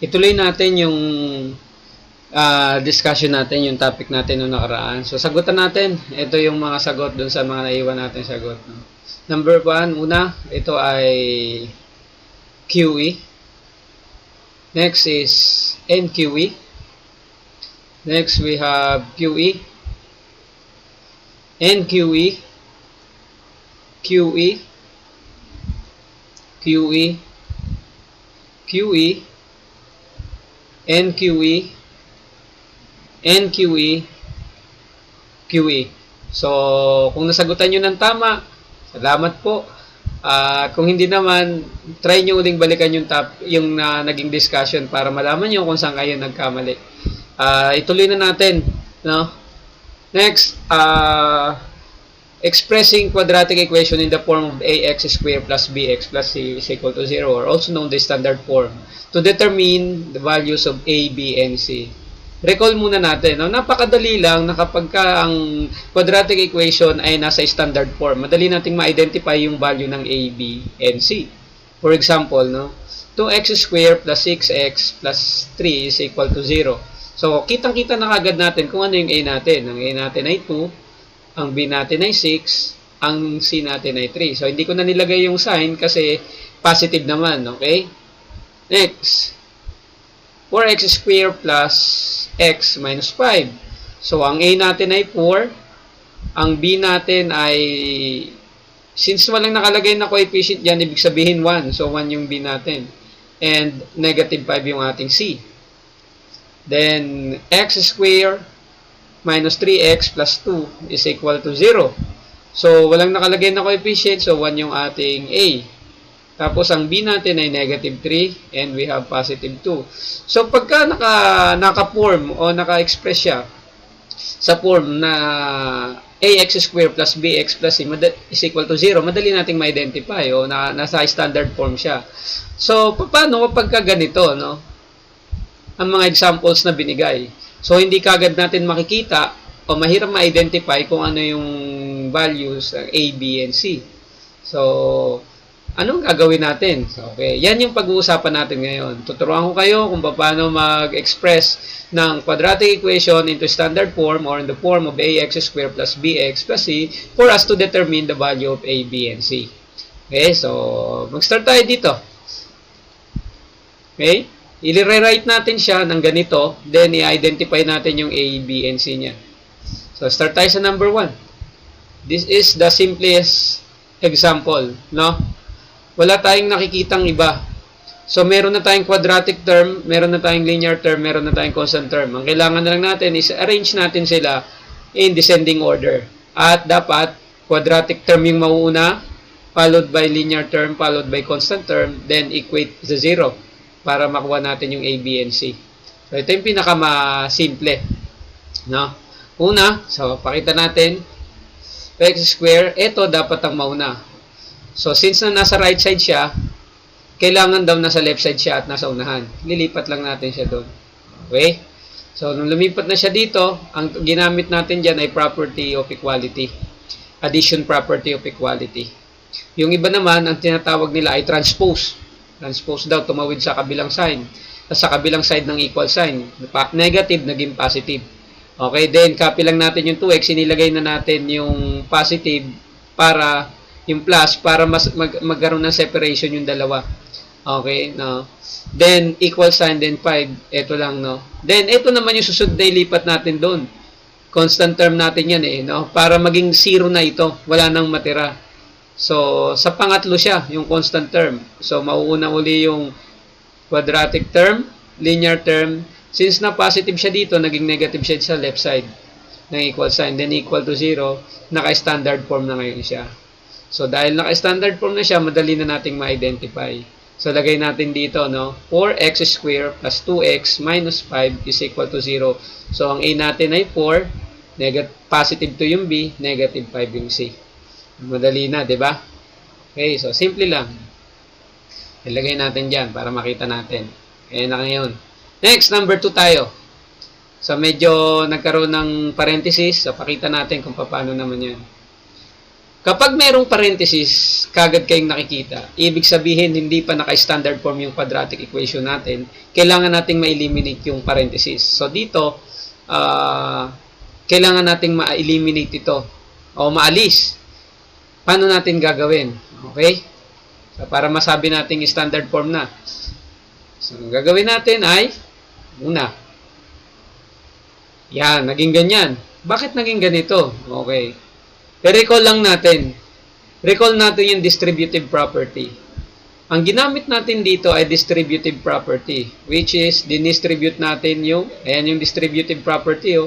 ituloy natin yung discussion natin, yung topic natin noong nakaraan. So, sagutan natin. Ito yung mga sagot dun sa mga naiwan natin sagot. No? Number 1, una, ito ay QE. Next is NQE. Next, we have QE. NQE. QE. QE. QE. NQE. NQE. QE. So, kung nasagutan nyo ng tama, salamat po. Kung hindi naman, try nyo uling balikan yung naging discussion para malaman nyo kung saan kayo nagkamali. Ituloy na natin. No? Next, expressing quadratic equation in the form of ax squared plus bx plus c is equal to 0, or also known as standard form, to determine the values of a, b, and c. Recall muna natin, no? Napakadali lang na kapag ang quadratic equation ay nasa standard form, madali nating ma-identify yung value ng a, b, and c. For example, no? 2x squared plus 6x plus 3 is equal to 0. So, kitang-kita na kagad natin kung ano yung a natin. Ang a natin ay 2, ang b natin ay 6, ang c natin ay 3. So, hindi ko na nilagay yung sign kasi positive naman, okay? Next, 4x squared plus x minus 5. So, ang a natin ay 4, ang b natin ay, since walang nakalagay na coefficient dyan, ibig sabihin 1. So, 1 yung b natin. And negative 5 yung ating c. Then, x squared minus 3x plus 2 is equal to 0. So, walang nakalagay na coefficient. So, 1 yung ating a. Tapos, ang b natin ay negative 3 and we have positive 2. So, pagka naka-form o naka-express siya sa form na ax squared plus bx plus c is equal to 0, madali nating ma-identify o nasa standard form siya. So, paano pagka ganito, no? Ang mga examples na binigay. So, hindi kagad natin makikita o mahirap ma-identify kung ano yung values ng a, b, and c. So, anong gagawin natin? Okay, yan yung pag-uusapan natin ngayon. Tuturuan ko kayo kung paano mag-express ng quadratic equation into standard form or in the form of ax squared plus bx plus c for us to determine the value of a, b, and c. Okay, so mag-start tayo dito. Okay, i-rewrite natin siya ng ganito, then i-identify natin yung a, b, and c niya. So, start tayo sa number 1. This is the simplest example, no? Wala tayong nakikitang iba. So, meron na tayong quadratic term, meron na tayong linear term, meron na tayong constant term. Ang kailangan na lang natin is arrange natin sila in descending order. At dapat, quadratic term yung mauuna, followed by linear term, followed by constant term, then equate to 0 para makuha natin yung a, b, and c. So, ito yung pinaka-simple. No? Una, so, pakita natin, x squared, ito dapat ang mauna. So, since na nasa right side siya, kailangan daw nasa left side siya at nasa unahan. Lilipat lang natin siya doon. Okay? So, nung lumipat na siya dito, ang ginamit natin dyan ay property of equality. Addition property of equality. Yung iba naman, ang tinatawag nila ay transpose. Transpose daw, tumawid sa kabilang sign. Sa kabilang side ng equal sign. Negative, naging positive. Okay, then copy lang natin yung 2x, inilagay na natin yung positive para yung plus para magkaroon ng separation yung dalawa. Okay, no. Then equal sign, then 5, ito lang, no. Then ito naman yung susunod na ilipat natin doon. Constant term natin yan no, para maging 0 na ito, wala nang matira. So, sa pangatlo siya, yung constant term. So, mauuna uli yung quadratic term, linear term. Since na positive siya dito, naging negative siya sa left side ng equal sign. Then equal to 0, naka-standard form na ngayon siya. So, dahil naka-standard form na siya, madali na nating ma-identify. So, lagay natin dito, no? 4x squared plus 2x minus 5 is equal to 0. So, ang a natin ay 4, positive 2 yung b, negative 5 yung c. Madali na, di ba? Okay, so, simple lang. Ilagay natin dyan para makita natin. Ayan na ngayon. Next, number 2 tayo. So, medyo nagkaroon ng parenthesis. So, pakita natin kung paano naman yan. Kapag merong parenthesis, kagad kayong nakikita, ibig sabihin hindi pa naka-standard form yung quadratic equation natin, kailangan nating ma-eliminate yung parenthesis. So dito, kailangan nating ma-eliminate ito o maalis. Paano natin gagawin? Okay? So, para masabi nating standard form na. So, ang gagawin natin ay, una, yan, naging ganyan. Bakit naging ganito? Okay. I-recall lang natin. Recall natin yung distributive property. Ang ginamit natin dito ay distributive property, which is, dinistribute natin yung, ayan yung distributive property,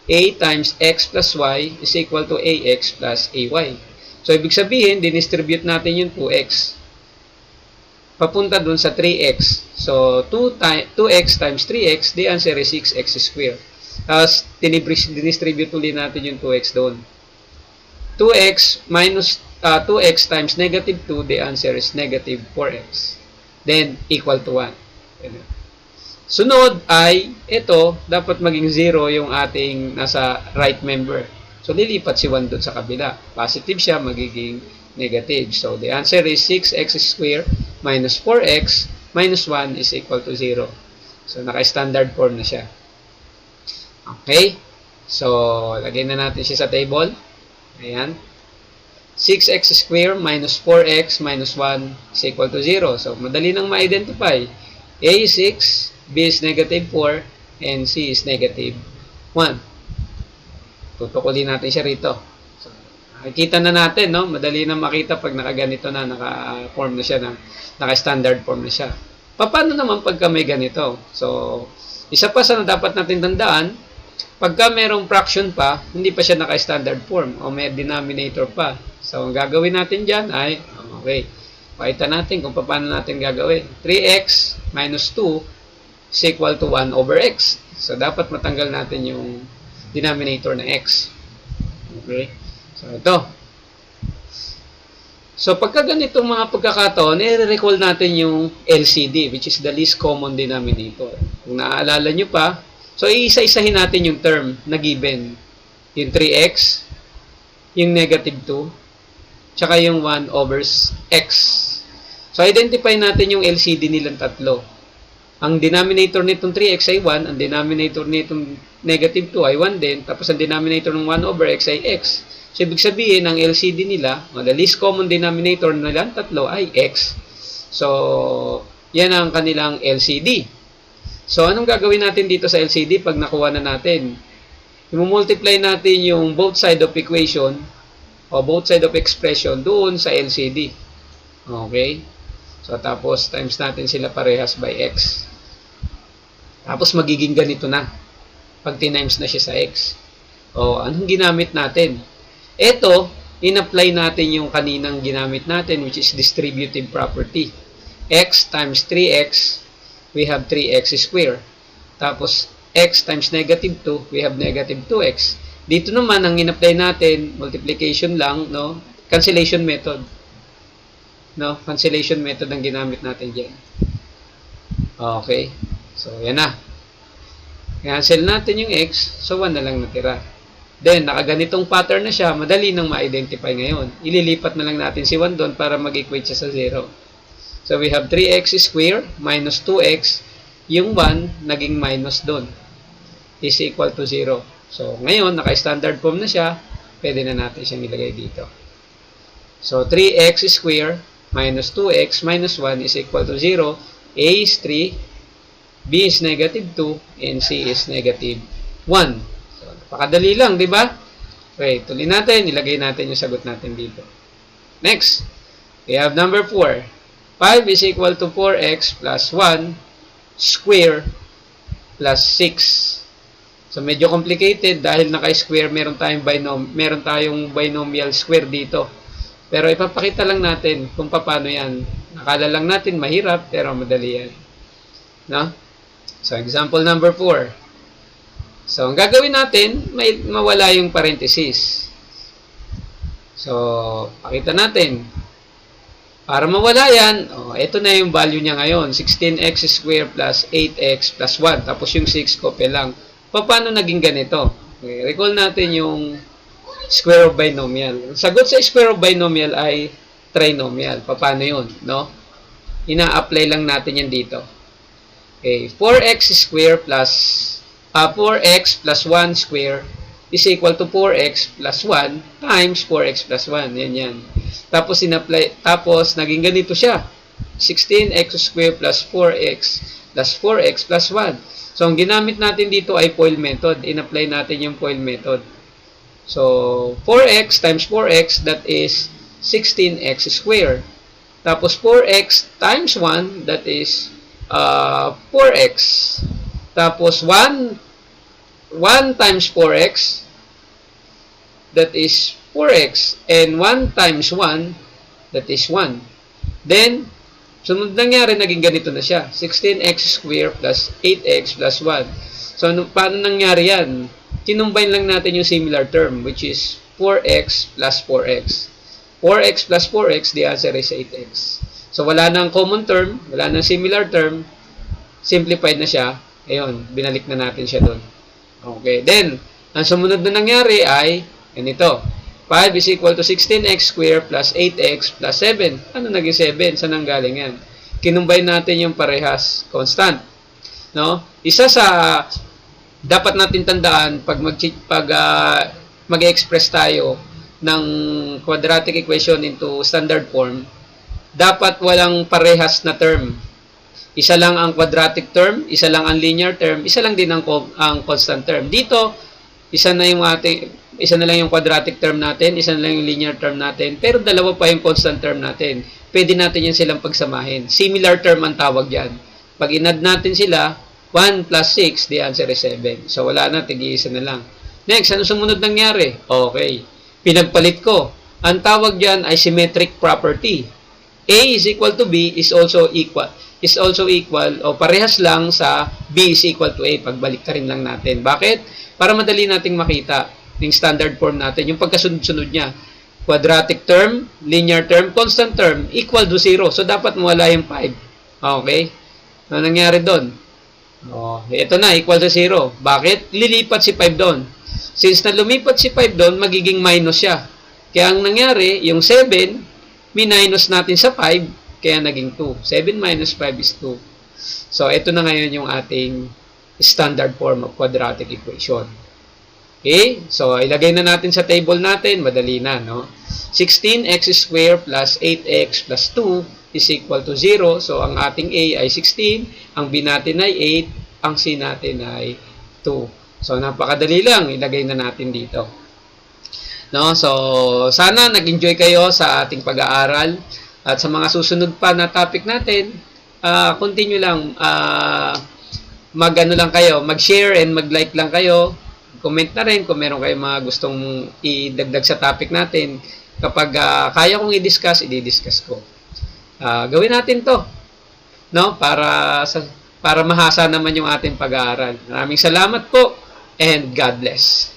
a times x plus y is equal to ax plus ay. So, ibig sabihin, dinistribute natin yung 2x. Papunta dun sa 3x. So, 2x times 3x, the answer is 6x squared. Tapos, dinistribute ulit natin yung 2x doon. 2x minus 2x times negative 2, the answer is negative 4x. Then, equal to 1. Sunod ay, ito, dapat maging 0 yung ating nasa right member. So, lilipat si 1 doon sa kabila. Positive siya, magiging negative. So, the answer is 6x squared minus 4x minus 1 is equal to 0. So, naka-standard form na siya. Okay? So, lagay na natin siya sa table. Ayan. 6x squared minus 4x minus 1 is equal to 0. So, madali nang ma-identify. A is 6, B is negative 4, and C is negative 1. Tutukulin natin siya rito. So, nakikita na natin, no? Madali na makita pag nakaganito na, naka-form na siya, naka-standard form na siya. Paano naman pagka may ganito? So, isa pa sa dapat natin tandaan, pagka merong fraction pa, hindi pa siya naka-standard form o may denominator pa. So, ang gagawin natin dyan ay, okay, pakita natin kung paano natin gagawin. 3x minus 2 is equal to 1 over x. So, dapat matanggal natin yung denominator na x. Okay? So, ito. So, pagka ganitong mga pagkakataon, i-recall natin yung LCD, which is the least common denominator. Kung naaalala nyo pa, so, iisa-isahin natin yung term na given. Yung 3x, yung negative 2, tsaka yung 1 over x. So, identify natin yung LCD nilang tatlo. Ang denominator nitong 3x ay 1, ang denominator nitong negative 2 ay 1 din, tapos ang denominator ng 1 over x ay x. So, ibig sabihin, ang LCD nila, the least common denominator nilang tatlo ay x. So, yan ang kanilang LCD. So, anong gagawin natin dito sa LCD pag nakuha na natin? I-multiply natin yung both side of equation o both side of expression doon sa LCD. Okay? So, tapos times natin sila parehas by x. Tapos magiging ganito na pag tinimes na siya sa x. O, anong ginamit natin? Ito, in-apply natin yung kaninang ginamit natin, which is distributive property. X times 3x, we have 3x squared. Tapos, x times negative 2, we have negative 2x. Dito naman, ang in-apply natin, multiplication lang, no? Cancellation method. No? Cancellation method ang ginamit natin dyan. Okay. So, yan na. Cancel natin yung x, so 1 na lang natira. Then, nakaganitong pattern na siya, madali nang ma-identify ngayon. Ililipat na lang natin si 1 doon para mag-equate siya sa 0. So, we have 3x squared minus 2x. Yung 1, naging minus doon. Is equal to 0. So, ngayon, naka-standard form na siya. Pwede na natin siyang ilagay dito. So, 3x squared minus 2x minus 1 is equal to 0. A is 3, B is negative 2, and C is negative 1. So, napakadali lang, di ba? Okay, tuloy natin. Ilagay natin yung sagot natin dito. Next, we have number 4. 5 is equal to 4x plus 1 square plus 6. So, medyo complicated dahil naka-square, meron tayong binomial square dito. Pero ipapakita lang natin kung paano yan. Akala lang natin mahirap, pero madali yan. No? So, example number 4. So, ang gagawin natin, mawala yung parenthesis. So, pakita natin. Para mawala yan, ito na yung value niya ngayon. 16x squared plus 8x plus 1. Tapos yung 6 copy lang. Paano naging ganito? Okay, recall natin yung square of binomial. Ang sagot sa square of binomial ay trinomial. Paano yun? No? Ina-apply lang natin yan dito. Okay, 4x square plus 4x plus 1 square is equal to 4x plus 1 times 4x plus 1. Yan. Tapos naging ganito siya. 16x square plus 4x plus 4x plus 1. So, ang ginamit natin dito ay FOIL method. In-apply natin yung FOIL method. So, 4x times 4x, that is 16x square. Tapos, 4x times 1, that is 4x. Tapos, 1 times 4x, that is 4x. And 1 times 1, that is 1. Then, sunod nangyari, naging ganito na siya. 16x square plus 8x plus 1. So, paano nangyari yan? Kinumbine lang natin yung similar term, which is 4x plus 4x. 4x plus 4x, the answer is 8x. So, wala nang common term, wala nang similar term, simplified na siya. Ayun, binalik na natin siya doon. Okay, then, ang sumunod na nangyari ay, ganito. 5 is equal to 16x square plus 8x plus 7. Ano naging 7? Saan ang galing yan? Kinumbine natin yung parehas constant. No? Isa sa dapat natin tandaan pag mag-express tayo ng quadratic equation into standard form, dapat walang parehas na term. Isa lang ang quadratic term, isa lang ang linear term, isa lang din ang constant term. Dito, isa na lang yung quadratic term natin, isa na lang yung linear term natin, pero dalawa pa yung constant term natin. Pwede natin yan silang pagsamahin. Similar term ang tawag yan. Pag inad natin sila, 1 plus 6, the answer is 7. So, wala na, tig-iisa na lang. Next, ano sumunod nangyari? Okay. Pinagpalit ko. Ang tawag dyan ay symmetric property. A is equal to B is also equal o parehas lang sa B is equal to A. Pagbalik ka rin lang natin. Bakit? Para madali nating makita yung standard form natin, yung pagkasunod-sunod niya. Quadratic term, linear term, constant term, equal to 0. So, dapat mawala yung 5. Okay? Ano nangyari doon? Ito na, equal to 0. Bakit? Lilipat si 5 doon. Since na lumipat si 5 doon, magiging minus siya. Kaya ang nangyari, yung 7, minus natin sa 5, kaya naging 2. 7 minus 5 is 2. So, ito na ngayon yung ating standard form of quadratic equation. Okay? So, ilagay na natin sa table natin. Madali na, no? 16x square plus 8x plus 2 is equal to 0. So, ang ating A ay 16. Ang B natin ay 8. Ang C natin ay 2. So, napakadali lang. Ilagay na natin dito. No? So, sana nag-enjoy kayo sa ating pag-aaral. At sa mga susunod pa na topic natin, continue lang. Mag-ano lang kayo. Mag-share and mag-like lang kayo. Comment na rin kung meron kayong mga gustong idagdag sa topic natin. Kapag kaya kong i-discuss, i-discuss ko. Gawin natin to, no? Para mahasa naman yung ating pag-aaral. Maraming salamat po and God bless.